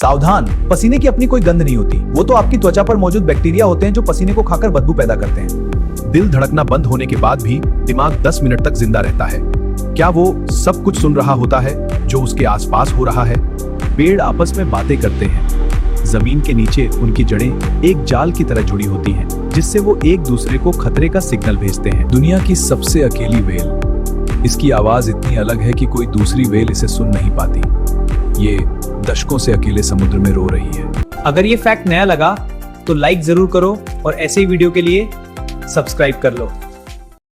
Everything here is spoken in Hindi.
सावधान, पसीने की अपनी कोई गंध नहीं होती। वो तो आपकी त्वचा पर मौजूद बैक्टीरिया होते हैं जो पसीने को खाकर बदबू पैदा करते हैं। दिल धड़कना बंद होने के बाद भी दिमाग 10 मिनट तक जिंदा रहता है। क्या वो सब कुछ सुन रहा होता है जो उसके आसपास हो रहा है? पेड़ आपस में बातें करते हैं। जमीन के नीचे उनकी जड़ें एक जाल की तरह जुड़ी होती हैं, जिससे वो एक दूसरे को खतरे का सिग्नल भेजते हैं। दुनिया की सबसे अकेली व्हेल, इसकी आवाज इतनी अलग है कि कोई दूसरी व्हेल इसे सुन नहीं पाती। ये दशकों से अकेले समुद्र में रो रही है। अगर ये फैक्ट नया लगा तो लाइक जरूर करो और ऐसे ही वीडियो के लिए सब्सक्राइब कर लो।